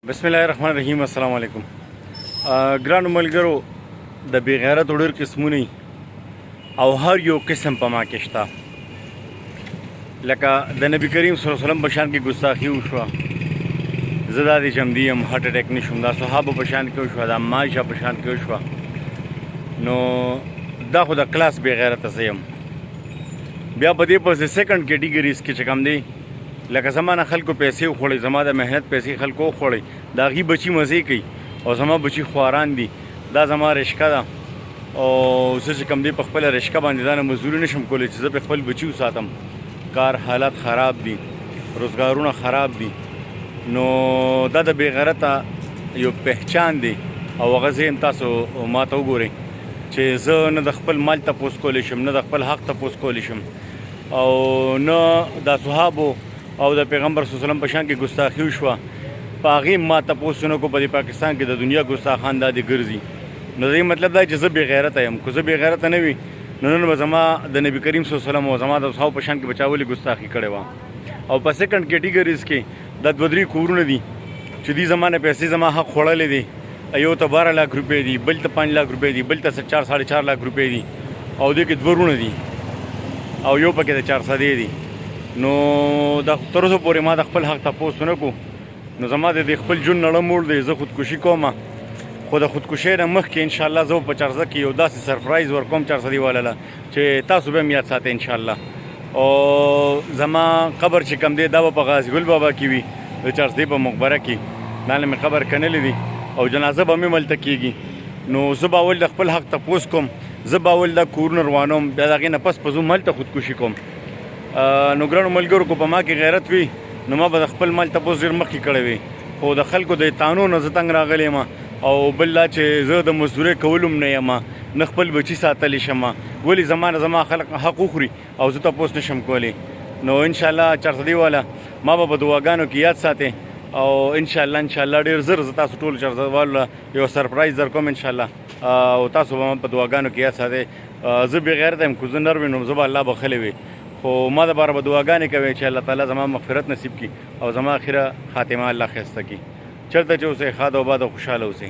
بسم الله الرحمن الرحیم. السلام علیکم. ګرانو ملګرو، د بې غیرتو ډېر قسمونه او هر یو قسم په ما کې شته. لکه د نبی کریم صلی الله علیه وسلم په شان کې ګستاخي وشوه، زه دا د جمدي یم، هارټ اټیک نه شوم. دا صحابو په شان کې وشوه، دا عایشه په شان کې وشوه. نو دا خو د کلاس بې غیرته زه یم. بیا په دې پسې سیکنډ کیټیګریز کې چې کوم دی، لکه زما نه خلکو پیسې وخوړئ، زما د محنت پیسې خلکو وخوړئ، د هغې بچي مزې کوي او زما بچي خواران دي. دا زما رشکه ده او زه چې کوم دی په خپله رشکه باندې دا نه مزدوري نه شم کولی چې زه په خپل بچي وساتم. کار حالات خراب دي، روزګارونه خراب دي. نو دا د بې غیرته یو پهچان دی او هغه زه یم. تاسو ما ته وګورئ چې زه نه د خپل مال تپوس کولی شم، نه د خپل حق تپوس کولی شم، او نه د صحابو او د پیغمبر صلی الله علیه وسلم په شان کې ګستاخي وشوه. په هغې ما تپوس نه کو. په دې پاکستان کې د دنیا ګستاخان دا دې ګرځي. نو د دې مطلب دا چې زه بې غیرته یم. که زه بې غیرته نه وي نو نن به زما د نبي کریم صلی الله علیه وسلم او زما د اصحابو په شان کې به چا ولې ګستاخي کړې وه. او په سیکنډ کیټیګریز کې دا دوه درې کورونه دي چې دې زما نه پیسې زما حق خوړلې دي. یو ته 12 लाख روپۍ دي، بل ته 5 लाख روپۍ دي، بل ته 4 साढ़े 4 लाख روپۍ دي، او دې کې دوه ورونه دي او یو پکې د 400 دی. نو د تر اوسه پورې ما د خپل حق تپوس نه کو. نو زما د خپل ژوند نړه موړ دی. زه خودکشي کوم، خو د خودکشۍ نه مخکې انشاءالله زه په 400 کې یو داسې سرپرایز ورکوم 400 والا له چې تاسو به هم یاد ساتئ انشاءالله. او زما قبر چې کوم دی دا به په غازي ګل بابا کې وي، د 400 په مقبره کې. دا نه مې قبر کنلی دی او جنازه به مې ملته کېږي. نو زه به اول د خپل حق تپوس کوم، زه به اول دا کورونه روانوم، بیا د هغې نه پس به زه ملته خودکشي کوم. نو ګرانو ملګرو، که په ما کې غیرت وي نو ما به د خپل مال تپوس ډېر مخکې کړی وي. خو د خلکو د تانو نه زه تنګ راغلی یم، او بل دا چې زه د مزدورۍ کولو هم نه یم، نه خپل بچي ساتلی شم. ولې زما نه زما خلک حق وخوري او زه تپوس نه شم کولی. نو انشاءالله 400 والا ما به په دعاګانو کې یاد ساتئ، او انشاءالله ډېر زر زه تاسو ټول 400 والو یو سرپرایز در کوم انشاءالله. او تاسو به په دعاګانو کې یاد ساتئ. زه بې غیرته یم، که زه نر وي نو زه به الله بخلی وي، خو ما دپاره به دعاګانې کوئ چې الله تعالی زما مغفرت نصیب کړي او زما اخره خاتمه الله ښایسته کړي. چېرته چې اوسئ ښاد او باد او خوشحاله اوسئ.